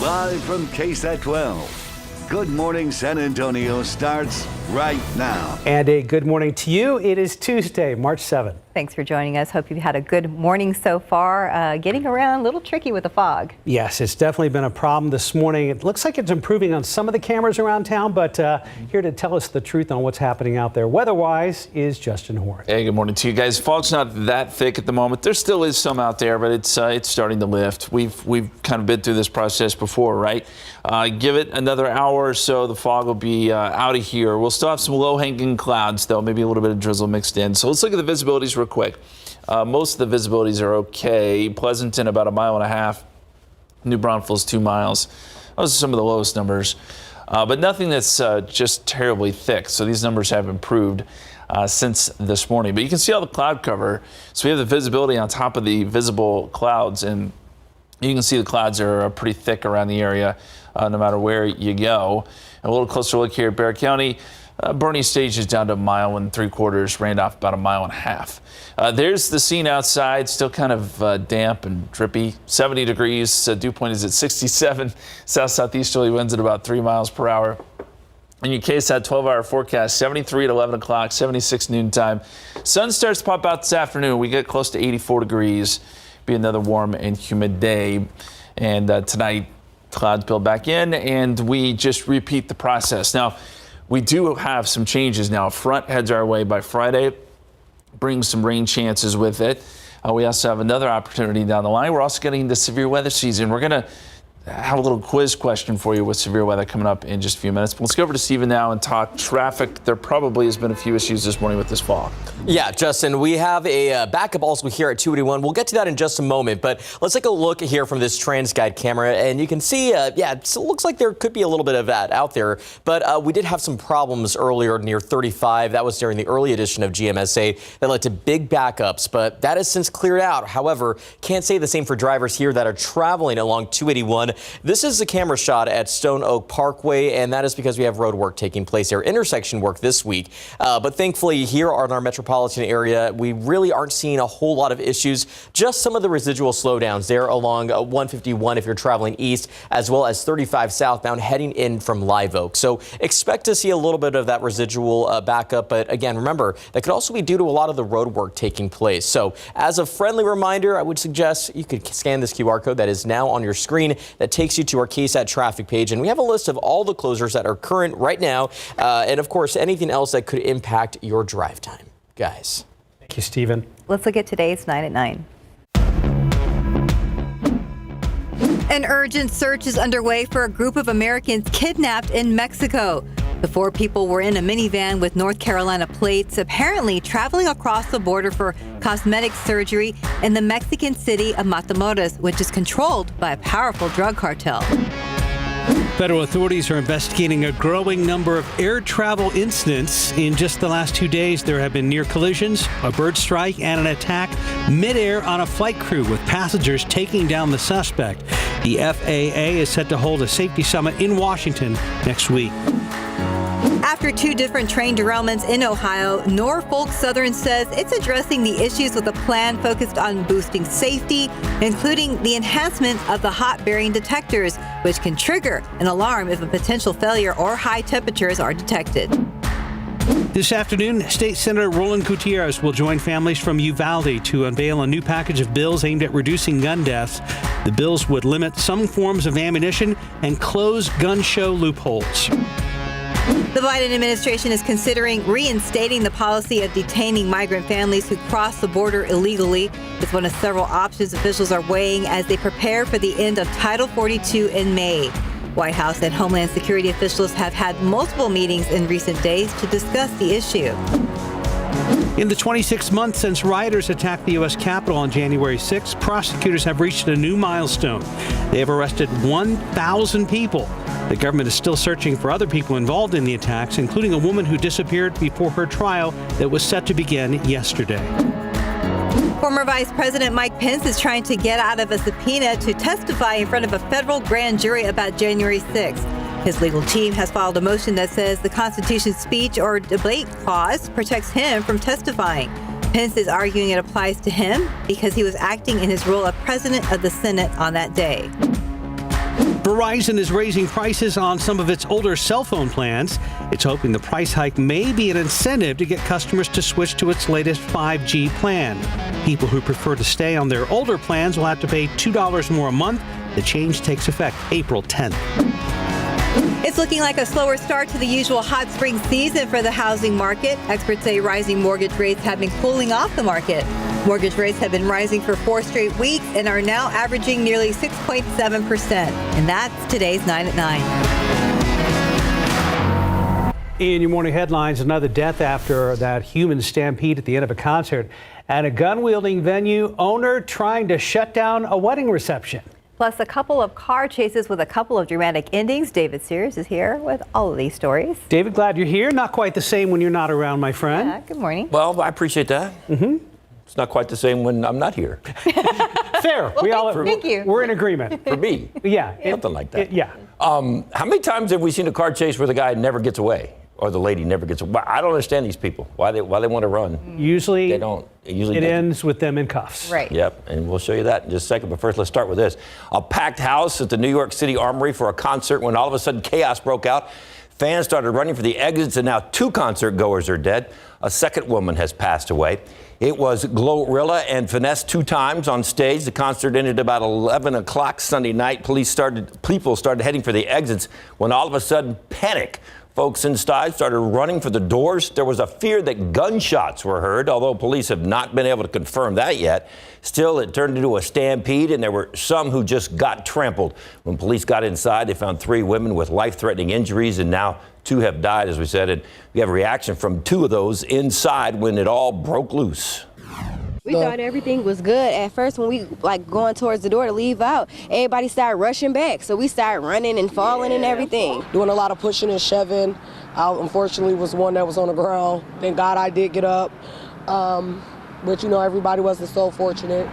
Live from KSAT 12. Good Morning San Antonio starts right now. And a good morning to you. It is Tuesday, March 7th. Thanks for joining us. Hope you've had a good morning so far. Getting around a little tricky with the fog. Yes, it's definitely been a problem this morning. It looks like it's improving on some of the cameras around town, but here to tell us the truth on what's happening out there weather-wise is Justin Horn. Hey, good morning to you guys. Fog's not that thick at the moment. There still is some out there, but it's starting to lift. We've kind of been through this process before, right? Give it another hour or so, the fog will be out of here. We'll still have some low-hanging clouds, though, maybe a little bit of drizzle mixed in. So let's look at the visibilities real quick. Most of the visibilities are okay. Pleasanton about 1.5 miles. New Braunfels 2 miles. Those are some of the lowest numbers, but nothing that's just terribly thick. So these numbers have improved since this morning. But you can see all the cloud cover. So we have the visibility on top of the visible clouds, and you can see the clouds are pretty thick around the area, no matter where you go. And a little closer look here at Bexar County. Bernie Stage is down to 1.75 miles, Randolph about 1.5 miles. There's the scene outside, still kind of damp and drippy. 70 degrees, dew point is at 67. South-southeasterly winds at about 3 miles per hour. And your KSAT 12-hour forecast, 73 at 11 o'clock, 76 noontime. Sun starts to pop out this afternoon. We get close to 84 degrees. Be another warm and humid day. And tonight, clouds build back in, and we just repeat the process. Now, we do have some changes now. Front heads our way by Friday, brings some rain chances with it. We also have another opportunity down the line. We're also getting into severe weather season. We're going to have a little quiz question for you with severe weather coming up in just a few minutes. But let's go over to Steven now and talk traffic. There probably has been a few issues this morning with this fog. Yeah, Justin, we have a backup also here at 281. We'll get to that in just a moment, but let's take a look here from this TransGuide camera, and you can see, it looks like there could be a little bit of that out there, but we did have some problems earlier near 35. That was during the early edition of GMSA that led to big backups, but that has since cleared out. However, can't say the same for drivers here that are traveling along 281. This is the camera shot at Stone Oak Parkway, and that is because we have road work taking place there, intersection work this week. But thankfully, here in our metropolitan area, we really aren't seeing a whole lot of issues, just some of the residual slowdowns there along 151 if you're traveling east, as well as 35 southbound heading in from Live Oak. So expect to see a little bit of that residual backup. But again, remember, that could also be due to a lot of the road work taking place. So as a friendly reminder, I would suggest you could scan this QR code that is now on your screen that takes you to our KSAT traffic page. And we have a list of all the closures that are current right now. And of course, anything else that could impact your drive time. Guys. Thank you, Stephen. Let's look at today's 9 at 9. An urgent search is underway for a group of Americans kidnapped in Mexico. The 4 people were in a minivan with North Carolina plates, apparently traveling across the border for cosmetic surgery in the Mexican city of Matamoros, which is controlled by a powerful drug cartel. Federal authorities are investigating a growing number of air travel incidents. In just the last 2 days, there have been near collisions, a bird strike, and an attack midair on a flight crew with passengers taking down the suspect. The FAA is set to hold a safety summit in Washington next week. After 2 different train derailments in Ohio, Norfolk Southern says it's addressing the issues with a plan focused on boosting safety, including the enhancement of the hot bearing detectors, which can trigger an alarm if a potential failure or high temperatures are detected. This afternoon, State Senator Roland Gutierrez will join families from Uvalde to unveil a new package of bills aimed at reducing gun deaths. The bills would limit some forms of ammunition and close gun show loopholes. The Biden administration is considering reinstating the policy of detaining migrant families who cross the border illegally. It's one of several options officials are weighing as they prepare for the end of Title 42 in May. White House and Homeland Security officials have had multiple meetings in recent days to discuss the issue. In the 26 months since rioters attacked the U.S. Capitol on January 6, prosecutors have reached a new milestone. They have arrested 1,000 people. The government is still searching for other people involved in the attacks, including a woman who disappeared before her trial that was set to begin yesterday. Former Vice President Mike Pence is trying to get out of a subpoena to testify in front of a federal grand jury about January 6th. His legal team has filed a motion that says the Constitution's speech or debate clause protects him from testifying. Pence is arguing it applies to him because he was acting in his role of president of the Senate on that day. Verizon is raising prices on some of its older cell phone plans. It's hoping the price hike may be an incentive to get customers to switch to its latest 5G plan. People who prefer to stay on their older plans will have to pay $2 more a month. The change takes effect April 10th. It's looking like a slower start to the usual hot spring season for the housing market. Experts say rising mortgage rates have been cooling off the market. Mortgage rates have been rising for 4 straight weeks and are now averaging nearly 6.7%. And that's today's 9 at 9. In your morning headlines, another death after that human stampede at the end of a concert at a gun-wielding venue. Owner trying to shut down a wedding reception. Plus a couple of car chases with a couple of dramatic endings. David Sears is here with all of these stories. David, glad you're here. Not quite the same when you're not around, my friend. Yeah, good morning. Well, I appreciate that. It's not quite the same when I'm not here. Fair. Well, thank you. We're in agreement. For me. Yeah. Something like that. Yeah. How many times have we seen a car chase where the guy never gets away? Or the lady never gets away? I don't understand these people. Why they want to run. Usually, They don't. It ends with them in cuffs. Right. Yep, and we'll show you that in just a second. But first, let's start with this. A packed house at the New York City Armory for a concert when all of a sudden chaos broke out. Fans started running for the exits, and now 2 concert goers are dead. A second woman has passed away. It was Glorilla and Finesse 2 times on stage. The concert ended about 11 o'clock Sunday night. People started heading for the exits when all of a sudden panic. Folks inside started running for the doors. There was a fear that gunshots were heard, although police have not been able to confirm that yet. Still, it turned into a stampede, and there were some who just got trampled. When police got inside, they found 3 women with life-threatening injuries, and now 2 have died, as we said. And we have a reaction from 2 of those inside when it all broke loose. We thought everything was good. At first, when we going towards the door to leave out, everybody started rushing back. So we started running and falling and everything. Doing a lot of pushing and shoving. I unfortunately was one that was on the ground. Thank God I did get up. But everybody wasn't so fortunate.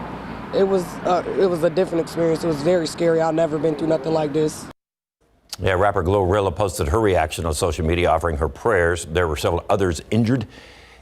It was a different experience. It was very scary. I've never been through nothing like this. Yeah, rapper Glorilla posted her reaction on social media offering her prayers. There were several others injured,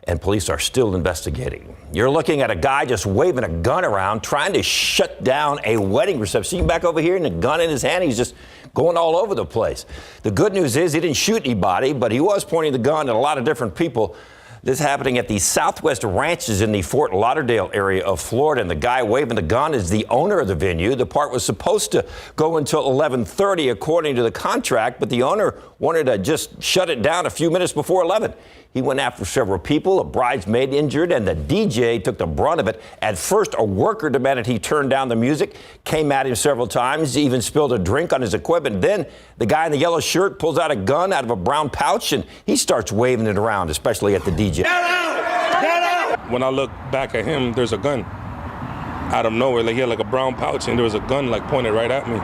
and police are still investigating. You're looking at a guy just waving a gun around, trying to shut down a wedding reception. See him back over here and a gun in his hand. He's just going all over the place. The good news is he didn't shoot anybody, but he was pointing the gun at a lot of different people. This happening at the Southwest Ranches in the Fort Lauderdale area of Florida. And the guy waving the gun is the owner of the venue. The part was supposed to go until 11:30 according to the contract, but the owner wanted to just shut it down a few minutes before 11. He went after several people, a bridesmaid injured, and the DJ took the brunt of it. At first, a worker demanded he turn down the music, came at him several times, even spilled a drink on his equipment. Then the guy in the yellow shirt pulls out a gun out of a brown pouch, and he starts waving it around, especially at the DJ. Get out! Get out! When I look back at him, there's a gun out of nowhere. He had a brown pouch, and there was a gun pointed right at me.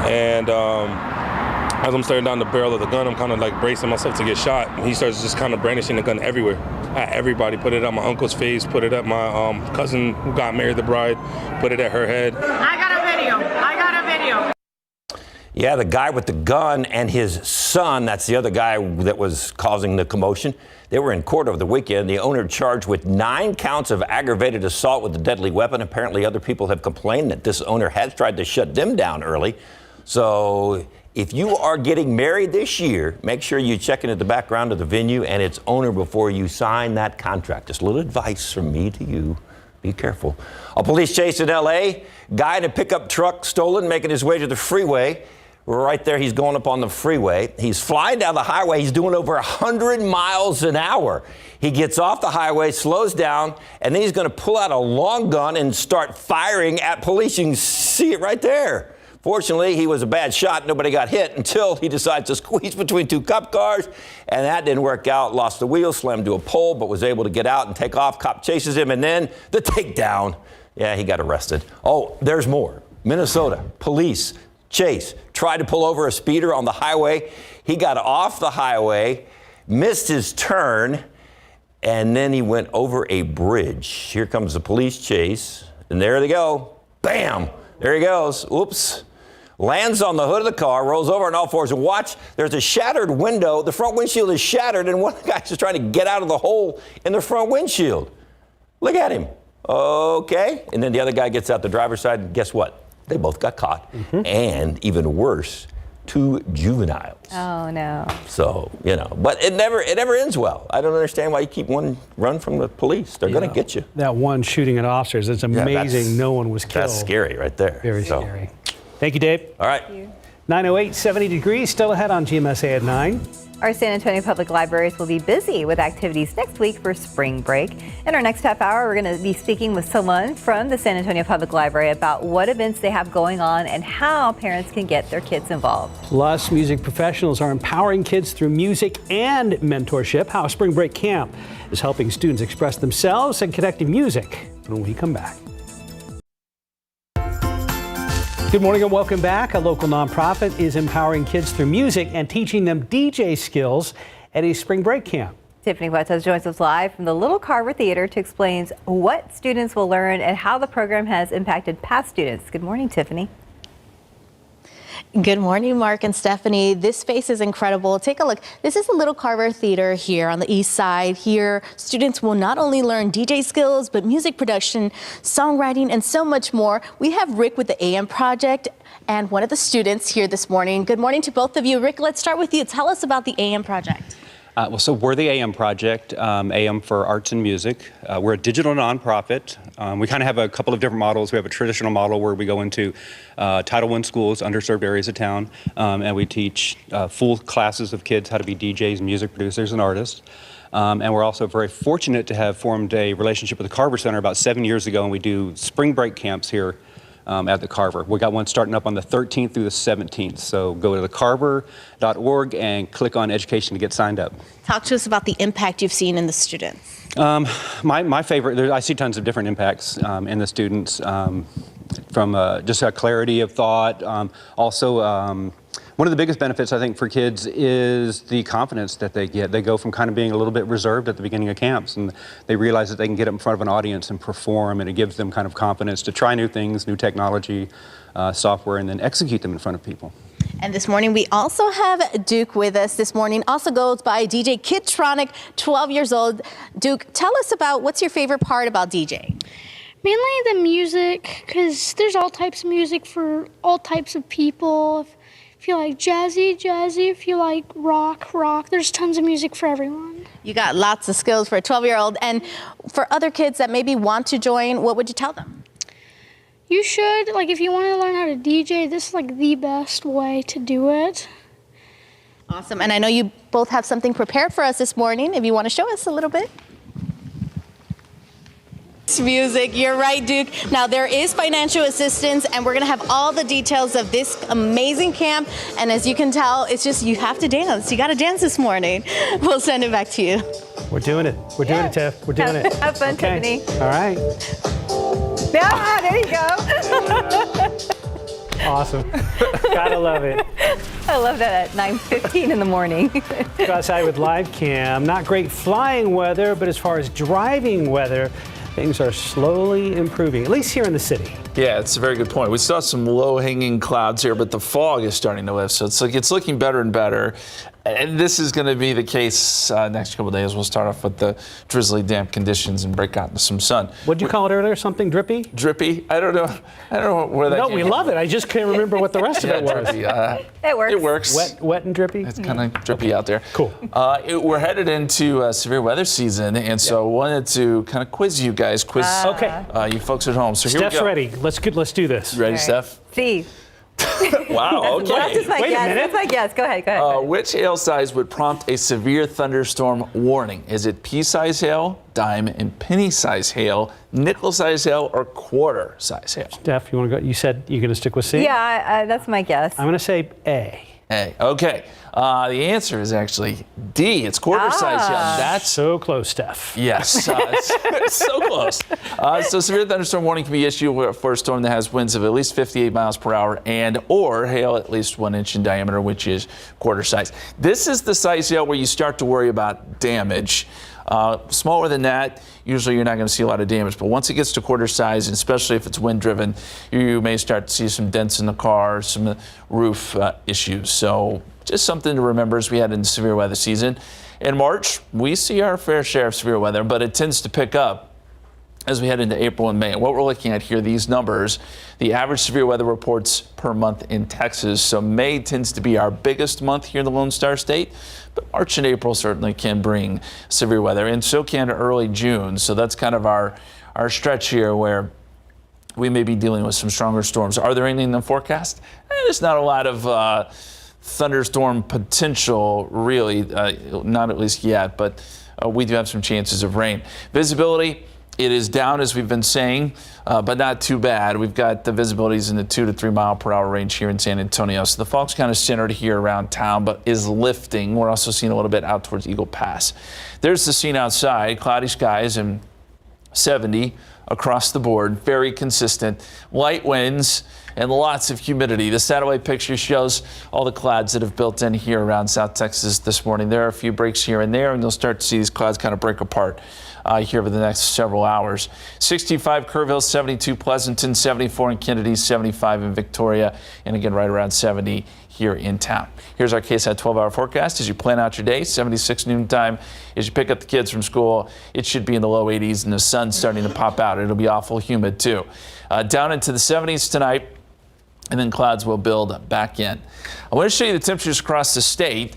And as I'm staring down the barrel of the gun, I'm kind of bracing myself to get shot. He starts just kind of brandishing the gun everywhere. At everybody. Put it at my uncle's face, put it at my cousin who got married, the bride, put it at her head. I got a video. Yeah, the guy with the gun and his son, that's the other guy that was causing the commotion. They were in court over the weekend. The owner charged with 9 counts of aggravated assault with a deadly weapon. Apparently, other people have complained that this owner has tried to shut them down early. So if you are getting married this year, make sure you check into the background of the venue and its owner before you sign that contract. Just a little advice from me to you. Be careful. A police chase in L.A. Guy in a pickup truck stolen, making his way to the freeway. Right there, he's going up on the freeway. He's flying down the highway. He's doing over 100 miles an hour. He gets off the highway, slows down, and then he's going to pull out a long gun and start firing at police. You can see it right there. Fortunately, he was a bad shot. Nobody got hit until he decides to squeeze between 2 cop cars, and that didn't work out. Lost the wheel, slammed to a pole, but was able to get out and take off. Cop chases him, and then the takedown. Yeah, he got arrested. Oh, there's more. Minnesota police chase tried to pull over a speeder on the highway. He got off the highway, missed his turn, and then he went over a bridge. Here comes the police chase, and there they go. Bam! There he goes. Oops. Lands on the hood of the car, rolls over on all fours, and watch, there's a shattered window. The front windshield is shattered, and one of the guys is trying to get out of the hole in the front windshield. Look at him. Okay. And then the other guy gets out the driver's side, and guess what? They both got caught. And even worse, 2 juveniles. Oh, no. So, but it never ends well. I don't understand why you keep one run from the police. They're going to get you. That one shooting at officers, it's amazing no one was killed. That's scary right there. Very scary. Thank you, Dave. All right. 9:08, 70 degrees, still ahead on GMSA at 9. Our San Antonio Public Libraries will be busy with activities next week for spring break. In our next half hour, we're going to be speaking with someone from the San Antonio Public Library about what events they have going on and how parents can get their kids involved. Plus, music professionals are empowering kids through music and mentorship. How a spring break camp is helping students express themselves and connecting music when we come back. Good morning and welcome back. A local nonprofit is empowering kids through music and teaching them DJ skills at a spring break camp. Tiffany Huertas joins us live from the Little Carver Theater to explain what students will learn and how the program has impacted past students. Good morning, Tiffany. Good morning, Mark and Stephanie. This space is incredible. Take a look. This is the Little Carver Theater here on the east side. Here, students will not only learn DJ skills, but music production, songwriting, and so much more. We have Rick with the AM Project and one of the students here this morning. Good morning to both of you. Rick, let's start with you. Tell us about the AM Project. So we're the AM Project, AM for Arts and Music. We're a digital nonprofit. We kind of have a couple of different models. We have a traditional model where we go into Title I schools, underserved areas of town, and we teach full classes of kids how to be DJs, music producers, and artists. And we're also very fortunate to have formed a relationship with the Carver Center about 7 years ago, and we do spring break camps here at the Carver. We got one starting up on the 13th through the 17th. So go to thecarver.org and click on education to get signed up. Talk to us about the impact you've seen in the students. My favorite, I see tons of different impacts in the students, from just a clarity of thought. One of the biggest benefits, I think, for kids is the confidence that they get. They go from kind of being a little bit reserved at the beginning of camps, and they realize that they can get up in front of an audience and perform, and it gives them kind of confidence to try new things, new technology, software, and then execute them in front of people. And this morning we also have Duke with us. This morning also goes by DJ Kidtronic, 12 years old. Duke, tell us about what's your favorite part about DJing? Mainly the music, because there's all types of music for all types of people. If you like jazzy. If you like rock. There's tons of music for everyone. You got lots of skills for a 12-year-old. And for other kids that maybe want to join, what would you tell them? You should, if you want to learn how to DJ, this is the best way to do it. Awesome. And I know you both have something prepared for us this morning. If you want to show us a little bit. Music, you're right, Duke. Now there is financial assistance, and we're gonna have all the details of this amazing camp. And as you can tell, it's just you have to dance. You got to dance this morning. We'll send it back to you. We're doing it. We're doing it, Tiff. We're doing it. Have fun, Okay. Tiffany. All right. Yeah, there you go. Awesome. Gotta love it. I love that at 9:15 in the morning. Go outside with live cam. Not great flying weather, but as far as driving weather, things are slowly improving, at least here in the city. Yeah, it's a very good point. We saw some low-hanging clouds here, but the fog is starting to lift, so it's looking better and better. And this is going to be the case next couple of days. We'll start off with the drizzly, damp conditions and break out into some sun. What did you call it earlier? Something drippy? Drippy? I don't know where that No, came we from. love it. I just can't remember what the rest of it was. Drippy, It works. It works. Wet and drippy? It's kind of drippy out there. Cool. We're headed into severe weather season, and so I wanted to kind of quiz you guys, Okay. you folks at home. So here Steph's we go. ready. Let's do this. Ready, Right. Steph? Steve. Wow, okay. That's my Wait a guess. minute. That's my guess. Go ahead. Which hail size would prompt a severe thunderstorm warning? Is it pea-size hail, dime and penny-size hail, nickel-size hail, or quarter-size hail? Steph, you want to go? You said you're going to stick with C? Yeah, that's my guess. I'm going to say A. A. Okay. The answer is actually D. It's quarter-size hail. That's so close, Steph. Yes, it's so close. So severe thunderstorm warning can be issued for a storm that has winds of at least 58 miles per hour and or hail at least 1 inch in diameter, which is quarter size. This is the size hail where you start to worry about damage. Smaller than that, usually you're not going to see a lot of damage. But once it gets to quarter size, and especially if it's wind driven, you may start to see some dents in the car, some roof issues. So just something to remember as we head into severe weather season. In March, we see our fair share of severe weather, but it tends to pick up as we head into April and May. And what we're looking at here, these numbers, the average severe weather reports per month in Texas. So May tends to be our biggest month here in the Lone Star State, but March and April certainly can bring severe weather, and so can early June. So that's kind of our stretch here where we may be dealing with some stronger storms. Are there anything in the forecast? There's not a lot of thunderstorm potential, really, not at least yet, but we do have some chances of rain. Visibility, it is down, as we've been saying, but not too bad. We've got the visibilities in the 2 to 3 mile per hour range here in San Antonio. So the fog's kind of centered here around town, but is lifting. We're also seeing a little bit out towards Eagle Pass. There's the scene outside, cloudy skies and 70 across the board, very consistent. Light winds and lots of humidity. The satellite picture shows all the clouds that have built in here around South Texas this morning. There are a few breaks here and there, and you'll start to see these clouds kind of break apart here over the next several hours. 65 Kerrville, 72 Pleasanton, 74 in Kennedy, 75 in Victoria, and again right around 70 here in town. Here's our KSAT 12-hour forecast as you plan out your day. 76 noontime as you pick up the kids from school. It should be in the low 80s, and the sun's starting to pop out. It'll be awful humid too. Down into the 70s tonight, and then clouds will build back in. I want to show you the temperatures across the state.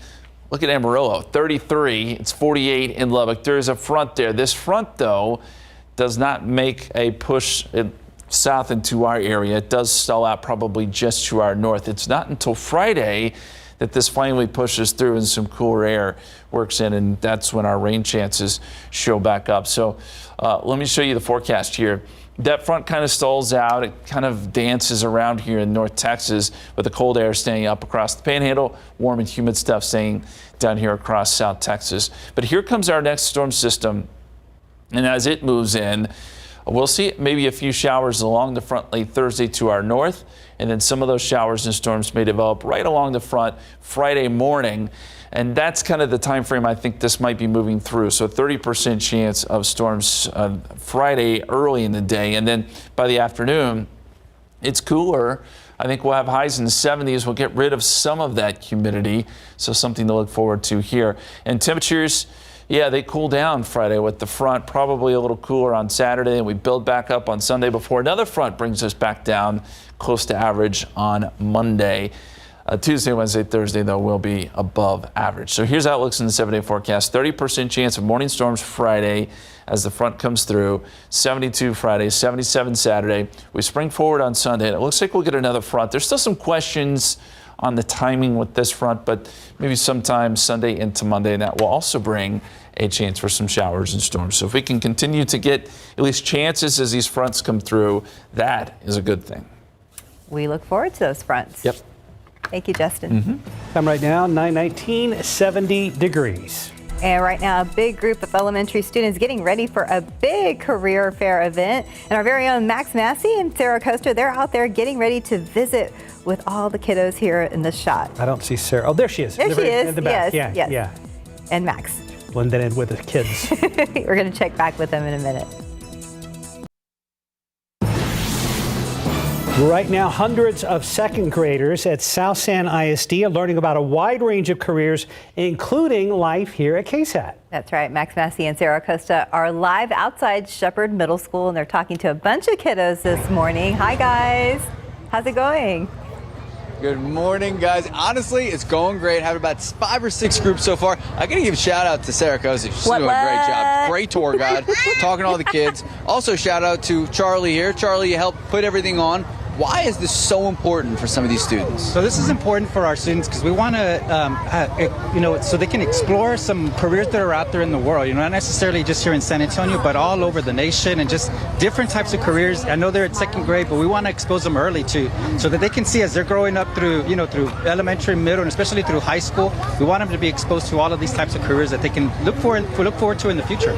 Look at Amarillo, 33. It's 48 in Lubbock. There is a front there. This front, though, does not make a push south into our area. It does stall out probably just to our north. It's not until Friday that this finally pushes through and some cooler air works in, and that's when our rain chances show back up. So let me show you the forecast here. That front kind of stalls out. It kind of dances around here in North Texas with the cold air staying up across the Panhandle, warm and humid stuff staying down here across South Texas. But here comes our next storm system, and as it moves in, we'll see maybe a few showers along the front late Thursday to our north, and then some of those showers and storms may develop right along the front Friday morning. And that's kind of the time frame I think this might be moving through. So 30% chance of storms Friday early in the day. And then by the afternoon, it's cooler. I think we'll have highs in the 70s. We'll get rid of some of that humidity. So something to look forward to here. And temperatures, yeah, they cool down Friday with the front, probably a little cooler on Saturday. And we build back up on Sunday before another front brings us back down close to average on Monday. Tuesday, Wednesday, Thursday, though, will be above average. So here's how it looks in the 7-day forecast. 30% chance of morning storms Friday as the front comes through. 72 Friday, 77 Saturday. We spring forward on Sunday, and it looks like we'll get another front. There's still some questions on the timing with this front, but maybe sometime Sunday into Monday, and that will also bring a chance for some showers and storms. So if we can continue to get at least chances as these fronts come through, that is a good thing. We look forward to those fronts. Yep. Thank you, Justin. Time right now, 9:19, 70 degrees. And right now, a big group of elementary students getting ready for a big career fair event. And our very own Max Massey and Sarah Costa, they're out there getting ready to visit with all the kiddos here in this shot. I don't see Sarah. Oh, there she is. There she is. In the back. Yes, Yeah, yes. yeah. And Max. Blended in with the kids. We're going to check back with them in a minute. Right now, hundreds of second graders at South San ISD are learning about a wide range of careers, including life here at KSAT. That's right. Max Massey and Sarah Costa are live outside Shepherd Middle School, and they're talking to a bunch of kiddos this morning. Hi, guys. How's it going? Good morning, guys. Honestly, it's going great. Having about 5 or 6 groups so far. I gotta give a shout out to Sarah Costa. She's doing a great job. Great tour guide, talking to all the kids. Also, shout out to Charlie here. Charlie, you helped put everything on. Why is this so important for some of these students? So this is important for our students because we want to, so they can explore some careers that are out there in the world. Not necessarily just here in San Antonio, but all over the nation, and just different types of careers. I know they're in second grade, but we want to expose them early too, so that they can see as they're growing up through, through elementary, middle, and especially through high school. We want them to be exposed to all of these types of careers that they can look forward to in the future.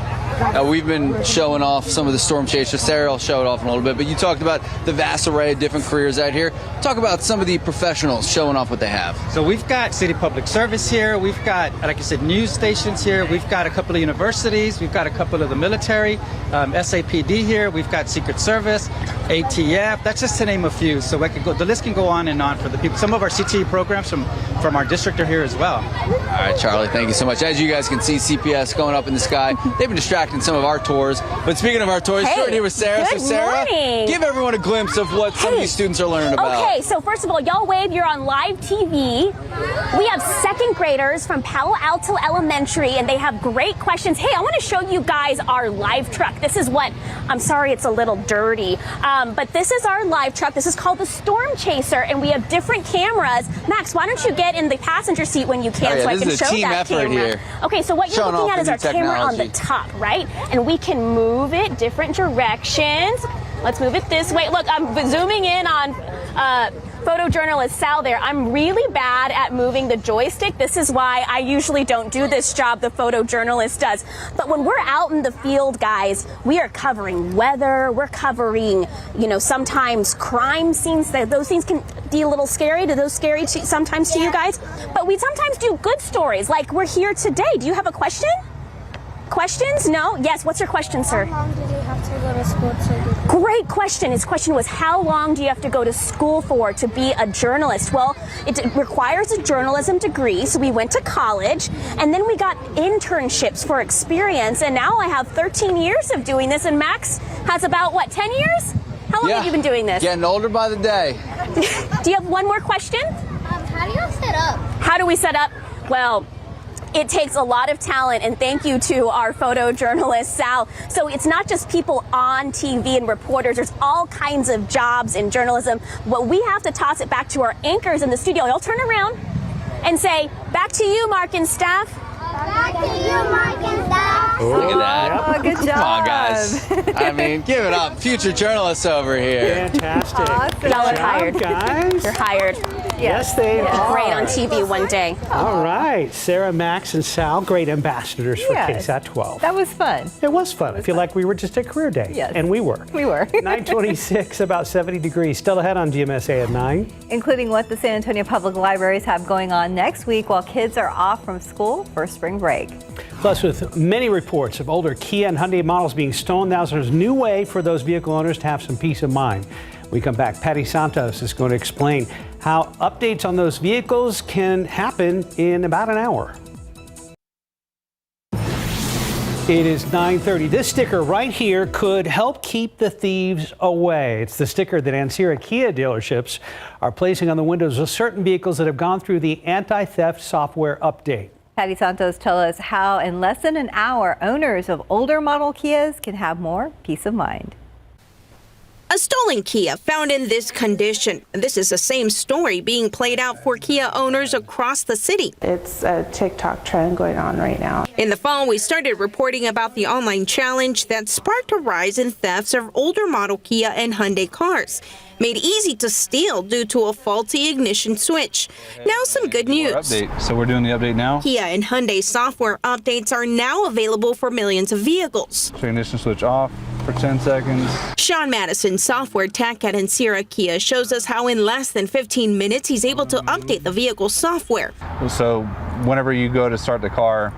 We've been showing off some of the storm chasers. Sarah will show it off in a little bit, but you talked about the vast array of different careers out here. Talk about some of the professionals showing off what they have. So we've got City Public Service here. We've got, like I said, news stations here. We've got a couple of universities. We've got a couple of the military, SAPD here. We've got Secret Service. ATF. That's just to name a few. So the list can go on and on for the people. Some of our CTE programs from our district are here as well. All right, Charlie, thank you so much. As you guys can see, CPS going up in the sky. They've been distracting some of our tours. But speaking of our tours, Hey, we're here with Sarah. good So Sarah, morning. give everyone a glimpse of what some of these students are learning about. Okay, so first of all, y'all wave, you're on live TV. We have second graders from Palo Alto Elementary, and they have great questions. Hey, I want to show you guys our live truck. This is what, I'm sorry it's a little dirty, but this is our live truck. This is called the Storm Chaser, and we have different cameras. Max, why don't you get in the passenger seat when you can so I can show that camera. Here. Okay, so what you're looking at is our camera on the technology. top, right? And we can move it different directions. Let's move it this way. Look, I'm zooming in on photojournalist Sal there. I'm really bad at moving the joystick. This is why I usually don't do this job, the photojournalist does. But when we're out in the field, guys, we are covering weather. We're covering, sometimes crime scenes. Those things can be a little scary. Do those scary sometimes to you guys? But we sometimes do good stories, like we're here today. Do you have a question? Questions? No? Yes. What's your question, sir? How long did you have to go to school to do? Great question. His question was, how long do you have to go to school for to be a journalist? Well, it requires a journalism degree, so we went to college, and then we got internships for experience, and now I have 13 years of doing this, and Max has about, 10 years? How long have you been doing this? Getting older by the day. Do you have one more question? How do you set up? How do we set up? Well, it takes a lot of talent, and thank you to our photojournalist, Sal. So it's not just people on TV and reporters. There's all kinds of jobs in journalism. Well, we have to toss it back to our anchors in the studio. Y'all turn around and say, back to you, Mark and staff. Back to you, Mark and staff. Look at that. Oh, good job. Come on, guys. I mean, give it up. Future journalists over here. Fantastic. Awesome. Y'all are Good hired. job, guys. You're hired. Yes, they are. Great on TV one day. All right. Sarah, Max, and Sal, great ambassadors for Yes. KSAT 12. That was fun. It was fun. I feel like we were just at career day. Yes. And we were. We were. 926, about 70 degrees. Still ahead on GMSA at 9. Including what the San Antonio Public Libraries have going on next week while kids are off from school for spring break. Plus, with many reports of older Kia and Hyundai models being stolen, now there's a new way for those vehicle owners to have some peace of mind. We come back. Patty Santos is going to explain how updates on those vehicles can happen in about an hour. It is 9:30. This sticker right here could help keep the thieves away. It's the sticker that Ancira Kia dealerships are placing on the windows of certain vehicles that have gone through the anti-theft software update. Patty Santos tells us how in less than an hour, owners of older model Kias can have more peace of mind. A stolen Kia found in this condition. This is the same story being played out for Kia owners across the city. It's a TikTok trend going on right now. In the fall, we started reporting about the online challenge that sparked a rise in thefts of older model Kia and Hyundai cars, made easy to steal due to a faulty ignition switch. Now some good news. Update. So we're doing the update now. Kia and Hyundai software updates are now available for millions of vehicles. So ignition switch off for 10 seconds. Sean Madison, software tech at Ancira Kia, shows us how in less than 15 minutes he's able to update the vehicle's software. So whenever you go to start the car,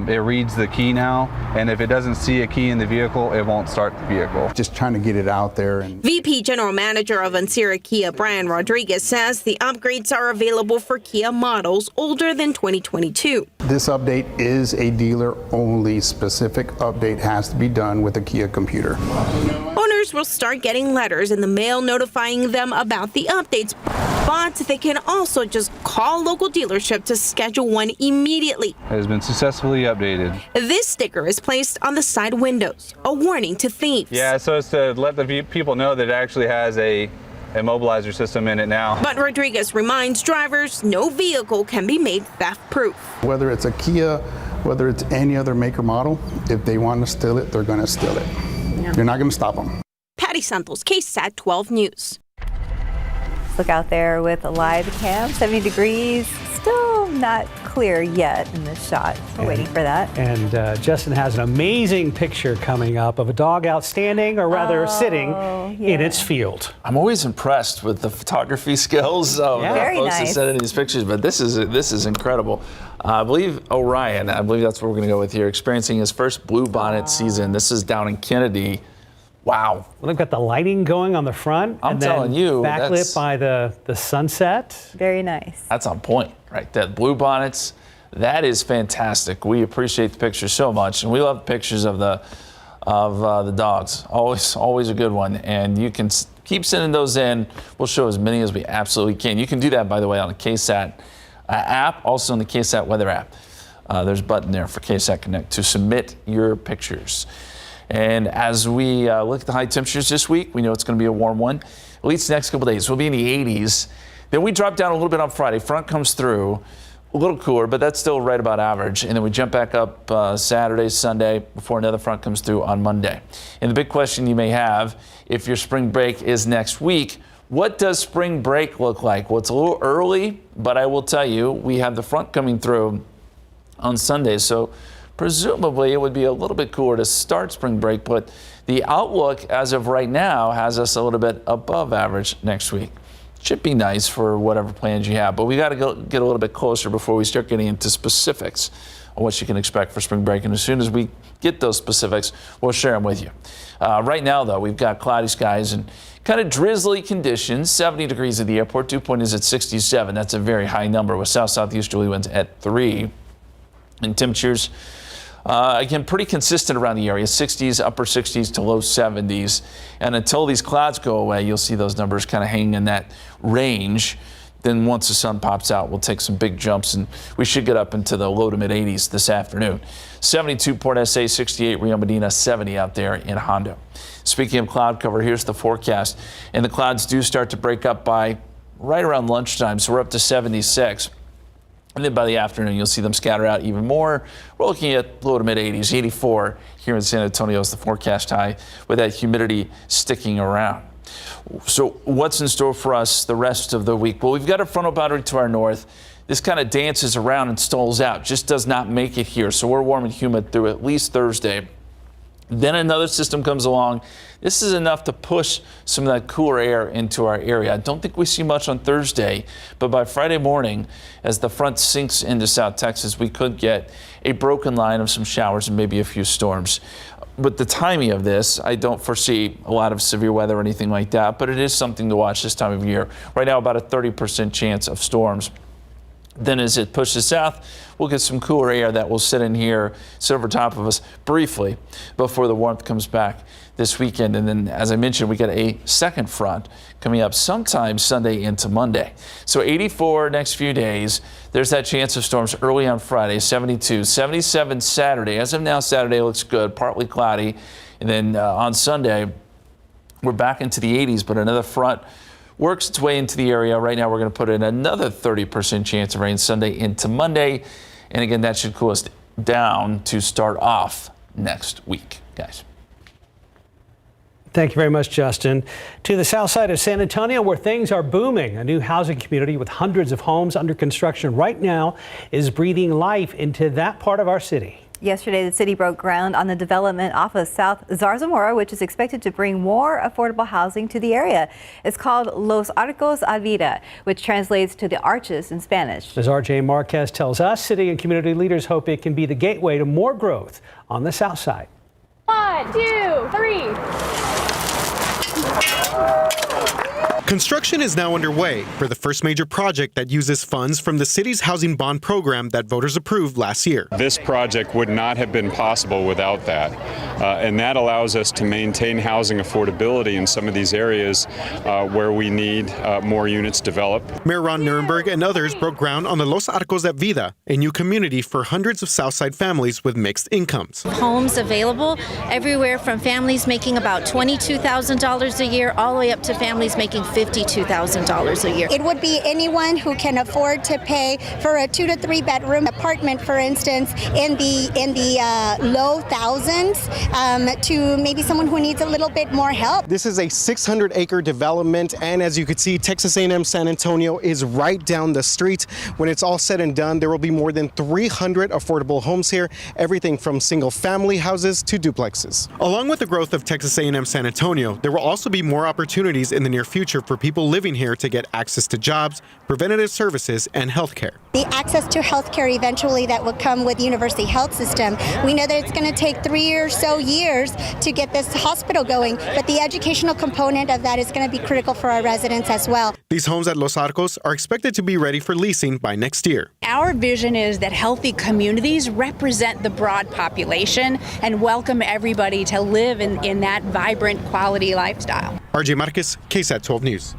it reads the key now, and if it doesn't see a key in the vehicle, it won't start the vehicle. Just trying to get it out there. And VP General Manager of Ancira Kia, Brian Rodriguez, says the upgrades are available for Kia models older than 2022. this update is a dealer-only specific update, has to be done with a Kia computer. Owners will start getting letters in the mail notifying them about the updates, but they can also just call local dealership to schedule one immediately. It has been successfully updated. This sticker is placed on the side windows, a warning to thieves. Yeah, so it's to let the people know that it actually has a immobilizer system in it now. But Rodriguez reminds drivers no vehicle can be made theft-proof. Whether it's a Kia, whether it's any other make or model, if they want to steal it, they're going to steal it. Yeah. You're not going to stop them. Patty Santos, KSAT 12 News. Look out there with a live cam, 70 degrees, still not clear yet in this shot. We're waiting for that. And Justin has an amazing picture coming up of a dog out standing, or rather sitting, in its field. I'm always impressed with the photography skills of the folks that send in these pictures, but this is incredible. I believe Orion, I believe that's what we're going to go with here, experiencing his first bluebonnet season. This is down in Kennedy. Wow. Well, they've got the lighting going on the front. I'm telling you, backlit by the sunset. Very nice. That's on point, right? That blue bonnets, that is fantastic. We appreciate the pictures so much, and we love pictures of the dogs. Always a good one, and you can keep sending those in. We'll show as many as we absolutely can. You can do that, by the way, on the KSAT app, also on the KSAT weather app. There's a button there for KSAT Connect to submit your pictures. And as we look at the high temperatures this week, we know it's going to be a warm one. At least the next couple days, we'll be in the 80s. Then we drop down a little bit on Friday. Front comes through, a little cooler, but that's still right about average. And then we jump back up Saturday, Sunday, before another front comes through on Monday. And the big question you may have, if your spring break is next week, what does spring break look like? Well, it's a little early, but I will tell you, we have the front coming through on Sunday. So presumably it would be a little bit cooler to start spring break, but the outlook as of right now has us a little bit above average next week. Should be nice for whatever plans you have, but we got to get a little bit closer before we start getting into specifics on what you can expect for spring break. And as soon as we get those specifics, we'll share them with you. Right now, though, we've got cloudy skies and kind of drizzly conditions. 70 degrees at the airport. Dew point is at 67. That's a very high number with south-southeasterly winds at 3. And temperatures, again, pretty consistent around the area, 60s, upper 60s to low 70s. And until these clouds go away, you'll see those numbers kind of hanging in that range. Then once the sun pops out, we'll take some big jumps, and we should get up into the low to mid 80s this afternoon. 72 Port SA, 68 Rio Medina, 70 out there in Hondo. Speaking of cloud cover, here's the forecast. And the clouds do start to break up by right around lunchtime, so we're up to 76. And then by the afternoon, you'll see them scatter out even more. We're looking at low to mid 80s, 84 here in San Antonio is the forecast high, with that humidity sticking around. So what's in store for us the rest of the week? Well, we've got a frontal boundary to our north. This kind of dances around and stalls out, just does not make it here. So we're warm and humid through at least Thursday. Then another system comes along. This is enough to push some of that cooler air into our area. I don't think we see much on Thursday, but by Friday morning, as the front sinks into South Texas, we could get a broken line of some showers and maybe a few storms. But the timing of this, I don't foresee a lot of severe weather or anything like that, but it is something to watch this time of year. Right now, about a 30% chance of storms. Then as it pushes south, we'll get some cooler air that will sit in here, sit over top of us briefly before the warmth comes back this weekend. And then, as I mentioned, we get a second front coming up sometime Sunday into Monday. So 84 next few days. There's that chance of storms early on Friday, 72, 77 Saturday. As of now, Saturday looks good, partly cloudy. And then on Sunday, we're back into the 80s, but another front works its way into the area. Right now, we're going to put in another 30% chance of rain Sunday into Monday. And again, that should cool us down to start off next week, guys. Thank you very much, Justin. To the south side of San Antonio, where things are booming. A new housing community with hundreds of homes under construction right now is breathing life into that part of our city. Yesterday, the city broke ground on the development off of South Zarzamora, which is expected to bring more affordable housing to the area. It's called Los Arcos a Vida, which translates to the arches in Spanish. As RJ Marquez tells us, city and community leaders hope it can be the gateway to more growth on the south side. 1, 2, 3. Construction is now underway for the first major project that uses funds from the city's housing bond program that voters approved last year. This project would not have been possible without that. And that allows us to maintain housing affordability in some of these areas where we need more units developed. Mayor Ron Nirenberg and others broke ground on the Los Arcos a Vida, a new community for hundreds of Southside families with mixed incomes. Homes available everywhere from families making about $22,000 a year all the way up to families making $52,000 a year. It would be anyone who can afford to pay for a 2 to 3 bedroom apartment, for instance, in the low thousands, to maybe someone who needs a little bit more help. This is a 600-acre development, and as you can see, Texas A&M San Antonio is right down the street. When it's all said and done, there will be more than 300 affordable homes here, everything from single-family houses to duplexes. Along with the growth of Texas A&M San Antonio, there will also be more opportunities in the near future for people living here to get access to jobs, preventative services, and health care. The access to health care eventually that will come with University Health System. We know that it's going to take 3 or so years to get this hospital going, but the educational component of that is going to be critical for our residents as well. These homes at Los Arcos are expected to be ready for leasing by next year. Our vision is that healthy communities represent the broad population and welcome everybody to live in that vibrant, quality lifestyle. RJ Marquez, KSAT 12 News.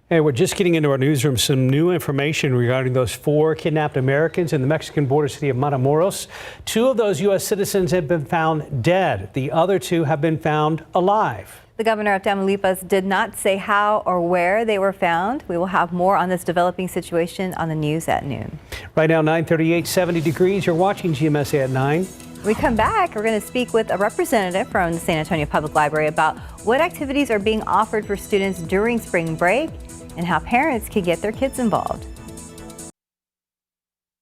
Hey, we're just getting into our newsroom some new information regarding those 4 kidnapped Americans in the Mexican border city of Matamoros. 2 of those U.S. citizens have been found dead. The other 2 have been found alive. The governor of Tamaulipas did not say how or where they were found. We will have more on this developing situation on the news at noon. Right now, 9:38, 70 degrees. You're watching GMSA at 9. When we come back, we're going to speak with a representative from the San Antonio Public Library about what activities are being offered for students during spring break and how parents can get their kids involved.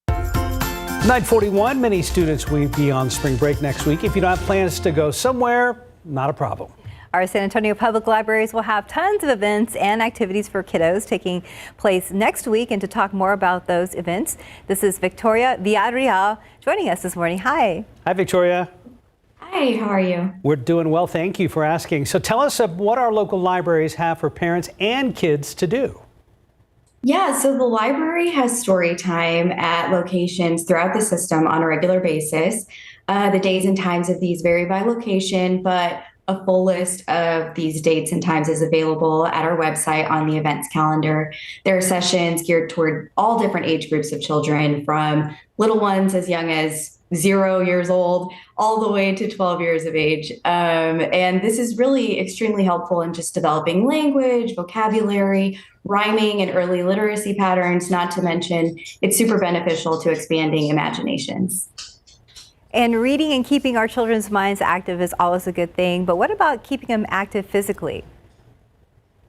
9:41, many students will be on spring break next week. If you don't have plans to go somewhere, not a problem. Our San Antonio Public Libraries will have tons of events and activities for kiddos taking place next week. And to talk more about those events, this is Victoria Villarreal joining us this morning. Hi. Hi, Victoria. Hi, how are you? We're doing well. Thank you for asking. So tell us what our local libraries have for parents and kids to do. Yeah, so the library has story time at locations throughout the system on a regular basis. The days and times of these vary by location, but a full list of these dates and times is available at our website on the events calendar. There are sessions geared toward all different age groups of children, from little ones as young as 0 years old all the way to 12 years of age. And this is really extremely helpful in just developing language, vocabulary, rhyming, and early literacy patterns, not to mention it's super beneficial to expanding imaginations. And reading and keeping our children's minds active is always a good thing, but what about keeping them active physically?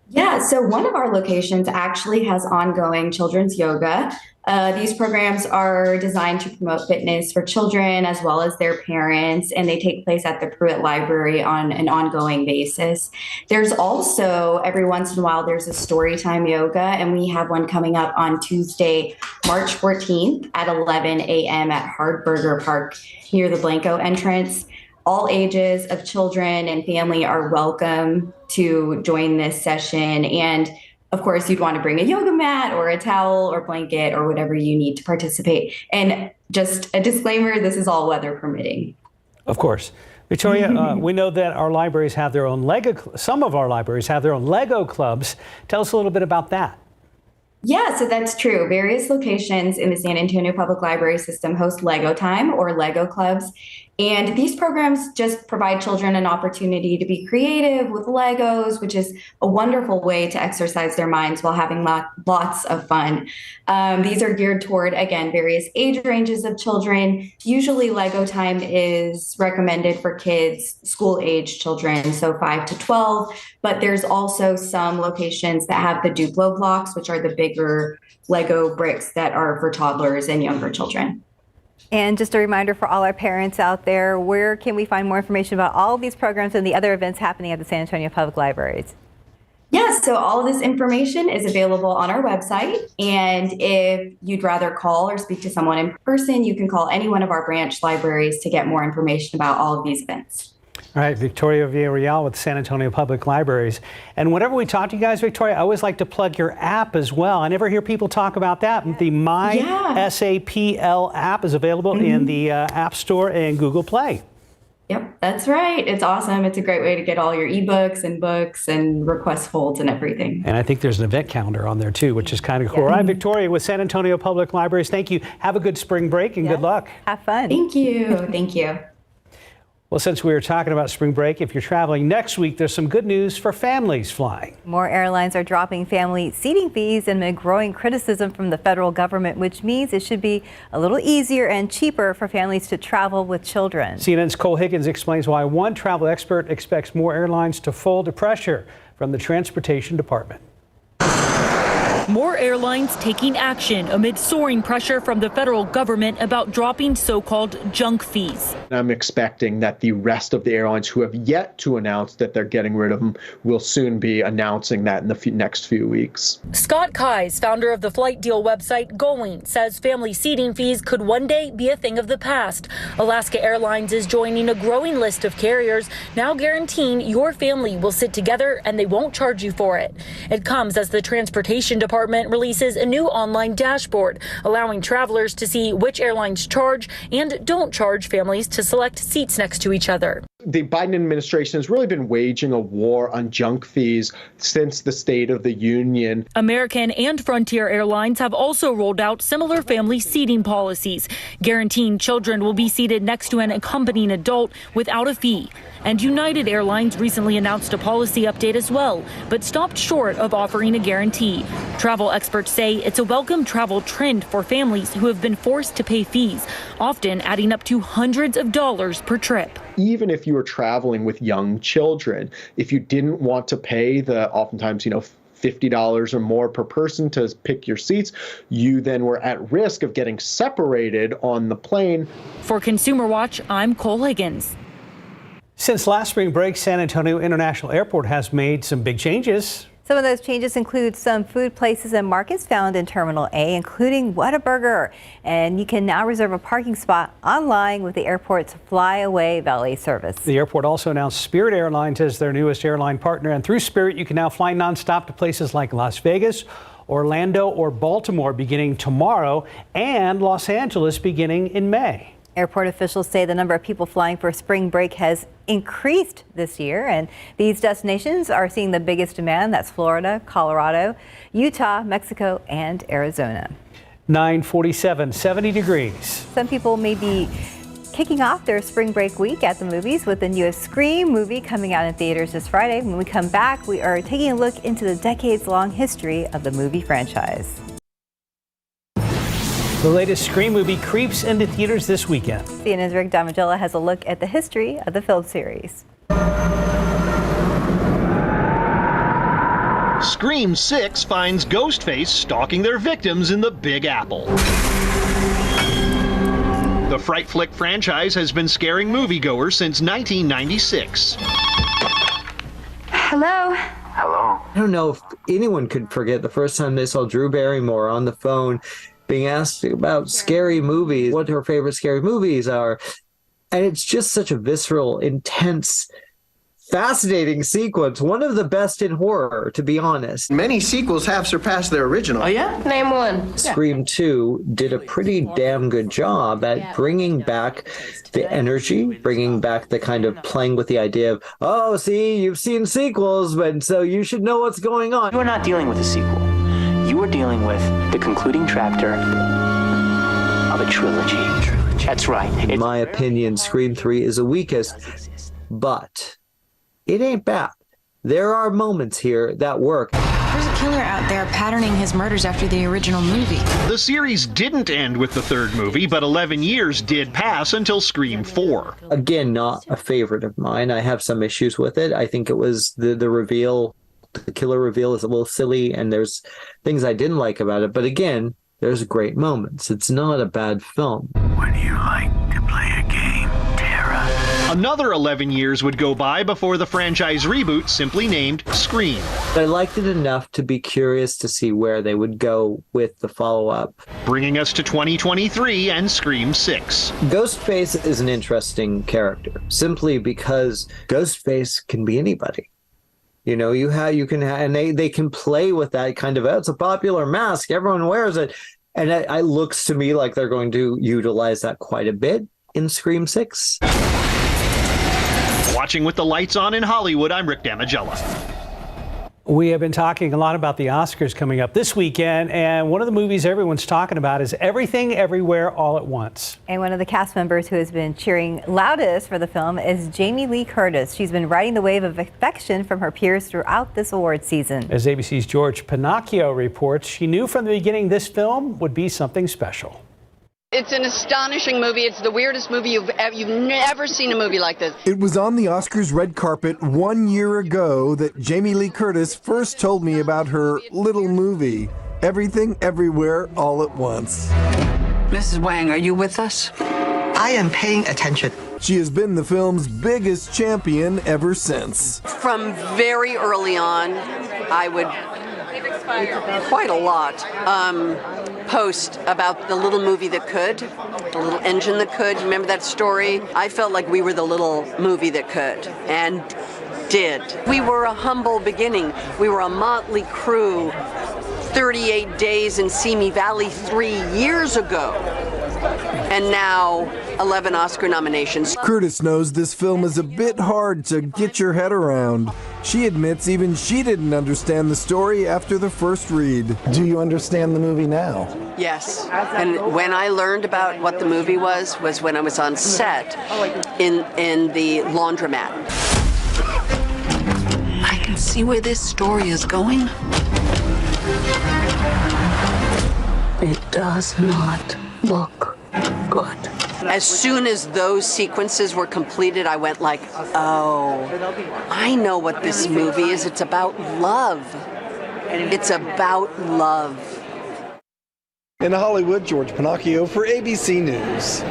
Yeah, so one of our locations actually has ongoing children's yoga. These programs are designed to promote fitness for children as well as their parents, and they take place at the Pruitt Library on an ongoing basis. There's also, every once in a while, there's a storytime yoga, and we have one coming up on Tuesday, March 14th at 11 a.m. at Hardburger Park near the Blanco entrance. All ages of children and family are welcome to join this session. And of course, you'd want to bring a yoga mat or a towel or blanket or whatever you need to participate. And just a disclaimer, this is all weather permitting. Of course. Victoria, we know that our libraries have their own some of our libraries have their own Lego clubs. Tell us a little bit about that. Yeah, so that's true. Various locations in the San Antonio Public Library system host Lego Time or Lego clubs. And these programs just provide children an opportunity to be creative with Legos, which is a wonderful way to exercise their minds while having lots of fun. These are geared toward, again, various age ranges of children. Usually Lego Time is recommended for kids, school-age children, so 5 to 12. But there's also some locations that have the Duplo blocks, which are the bigger Lego bricks that are for toddlers and younger children. And just a reminder for all our parents out there, where can we find more information about all of these programs and the other events happening at the San Antonio Public Libraries? Yes, so all of this information is available on our website. And if you'd rather call or speak to someone in person, you can call any one of our branch libraries to get more information about all of these events. All right, Victoria Villarreal with San Antonio Public Libraries. And whenever we talk to you guys, Victoria, I always like to plug your app as well. I never hear people talk about that. The My SAPL app is available in the App Store and Google Play. Yep, that's right. It's awesome. It's a great way to get all your ebooks and books and request folds and everything. And I think there's an event calendar on there too, which is kind of cool. All right, Victoria with San Antonio Public Libraries, thank you. Have a good spring break and good luck. Have fun. Thank you. Thank you. Well, since we were talking about spring break, if you're traveling next week, there's some good news for families flying. More airlines are dropping family seating fees amid growing criticism from the federal government, which means it should be a little easier and cheaper for families to travel with children. CNN's Cole Higgins explains why one travel expert expects more airlines to fold to pressure from the Transportation Department. More airlines taking action amid soaring pressure from the federal government about dropping so-called junk fees. I'm expecting that the rest of the airlines who have yet to announce that they're getting rid of them will soon be announcing that in the next few weeks. Scott Keyes, founder of the flight deal website Going, says family seating fees could one day be a thing of the past. Alaska Airlines is joining a growing list of carriers now guaranteeing your family will sit together and they won't charge you for it. It comes as the Transportation Department releases a new online dashboard, allowing travelers to see which airlines charge and don't charge families to select seats next to each other. The Biden administration has really been waging a war on junk fees since the State of the Union. American and Frontier Airlines have also rolled out similar family seating policies, guaranteeing children will be seated next to an accompanying adult without a fee. And United Airlines recently announced a policy update as well, but stopped short of offering a guarantee. Travel experts say it's a welcome travel trend for families who have been forced to pay fees, often adding up to hundreds of dollars per trip. Even if you were traveling with young children, if you didn't want to pay the oftentimes, $50 or more per person to pick your seats, you then were at risk of getting separated on the plane. For Consumer Watch, I'm Cole Higgins. Since last spring break, San Antonio International Airport has made some big changes. Some of those changes include some food places and markets found in Terminal A, including Whataburger. And you can now reserve a parking spot online with the airport's Flyaway Valet service. The airport also announced Spirit Airlines as their newest airline partner. And through Spirit, you can now fly nonstop to places like Las Vegas, Orlando, or Baltimore beginning tomorrow, and Los Angeles beginning in May. Airport officials say the number of people flying for spring break has increased this year, and these destinations are seeing the biggest demand. That's Florida, Colorado, Utah, Mexico, and Arizona. 9:47, 70 degrees. Some people may be kicking off their spring break week at the movies with the newest Scream movie coming out in theaters this Friday. When we come back, we are taking a look into the decades-long history of the movie franchise. The latest Scream movie creeps into theaters this weekend. CNN's Rick Damigella has a look at the history of the film series. Scream 6 finds Ghostface stalking their victims in the Big Apple. The Fright Flick franchise has been scaring moviegoers since 1996. Hello? Hello? I don't know if anyone could forget the first time they saw Drew Barrymore on the phone being asked about scary movies, what her favorite scary movies are. And it's just such a visceral, intense, fascinating sequence. One of the best in horror, to be honest. Many sequels have surpassed their original. Oh, yeah? Name one. Scream 2 did a pretty damn good job at bringing back the energy, bringing back the kind of playing with the idea of, oh, see, you've seen sequels, but so you should know what's going on. You are not dealing with a sequel. You are dealing with the concluding chapter of a trilogy. That's right. In my opinion, Scream 3 is the weakest, but it ain't bad. There are moments here that work. There's a killer out there patterning his murders after the original movie. The series didn't end with the third movie, but 11 years did pass until Scream 4. Again, not a favorite of mine. I have some issues with it. I think it was the reveal. The killer reveal is a little silly, and there's things I didn't like about it. But again, there's great moments. It's not a bad film. Would you like to play a game, Tara? Another 11 years would go by before the franchise reboot, simply named Scream. I liked it enough to be curious to see where they would go with the follow-up. Bringing us to 2023 and Scream 6. Ghostface is an interesting character, simply because Ghostface can be anybody. You know, and they can play with that kind of, it's a popular mask, everyone wears it. And it looks to me like they're going to utilize that quite a bit in Scream 6. Watching with the lights on in Hollywood, I'm Rick Damigella. We have been talking a lot about the Oscars coming up this weekend, and one of the movies everyone's talking about is Everything Everywhere All at Once. And one of the cast members who has been cheering loudest for the film is Jamie Lee Curtis. She's been riding the wave of affection from her peers throughout this award season. As ABC's George Pinocchio reports, she knew from the beginning this film would be something special. It's an astonishing movie. It's the weirdest movie you've never seen a movie like this. It was on the Oscars red carpet 1 year ago that Jamie Lee Curtis first told me about her little movie. Everything, Everywhere, All at Once. Mrs. Wang, are you with us? I am paying attention. She has been the film's biggest champion ever since. From very early on, I would quite a lot post about the little movie that could, the little engine that could. Remember that story? I felt like we were the little movie that could, and did. We were a humble beginning. We were a motley crew 38 days in Simi Valley 3 years ago. And now 11 Oscar nominations. Curtis knows this film is a bit hard to get your head around. She admits even she didn't understand the story after the first read. Do you understand the movie now? Yes. And when I learned about what the movie was when I was on set in the laundromat. I can see where this story is going. It does not look good. As soon as those sequences were completed, I went like, oh, I know what this movie is. It's about love. It's about love. In Hollywood, George Pinocchio for ABC News.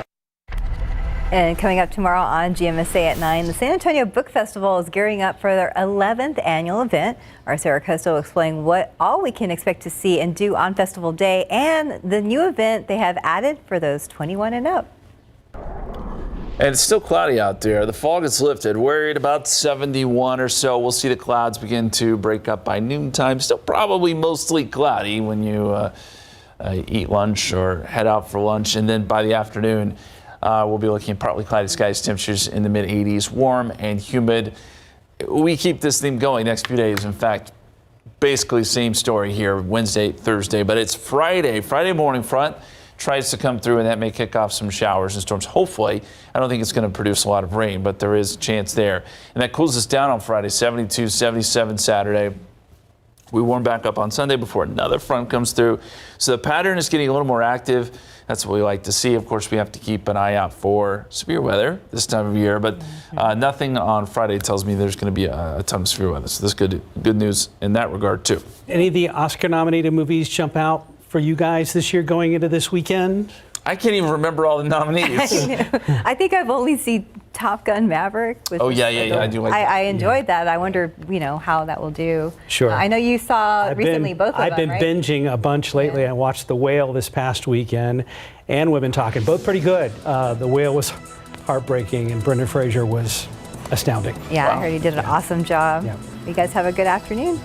And coming up tomorrow on GMSA at 9, the San Antonio Book Festival is gearing up for their 11th annual event. Our Sarah Costa will explain what all we can expect to see and do on Festival Day and the new event they have added for those 21 and up. And it's still cloudy out there. The fog is lifted. We're at about 71 or so. We'll see the clouds begin to break up by noontime. Still probably mostly cloudy when you eat lunch or head out for lunch. And then by the afternoon, we'll be looking at partly cloudy skies, temperatures in the mid-80s, warm and humid. We keep this theme going next few days. In fact, basically same story here, Wednesday, Thursday, but it's Friday. Friday morning front tries to come through, and that may kick off some showers and storms. Hopefully, I don't think it's going to produce a lot of rain, but there is a chance there. And that cools us down on Friday, 72, 77 Saturday. We warm back up on Sunday before another front comes through. So the pattern is getting a little more active. That's what we like to see. Of course, we have to keep an eye out for severe weather this time of year, but nothing on Friday tells me there's going to be a ton of severe weather. So that's good news in that regard, too. Any of the Oscar-nominated movies jump out for you guys this year going into this weekend? I can't even remember all the nominees. I think I've only seen Top Gun Maverick. Oh, yeah. I do like that. I enjoyed that. I wonder, how that will do. Sure. I know you saw recently both of them, I've been right? binging a bunch lately. Yeah. I watched The Whale this past weekend, and Women Talking. Both pretty good. The Whale was heartbreaking, and Brendan Fraser was astounding. Yeah, I heard he did an awesome job. Yeah. You guys have a good afternoon.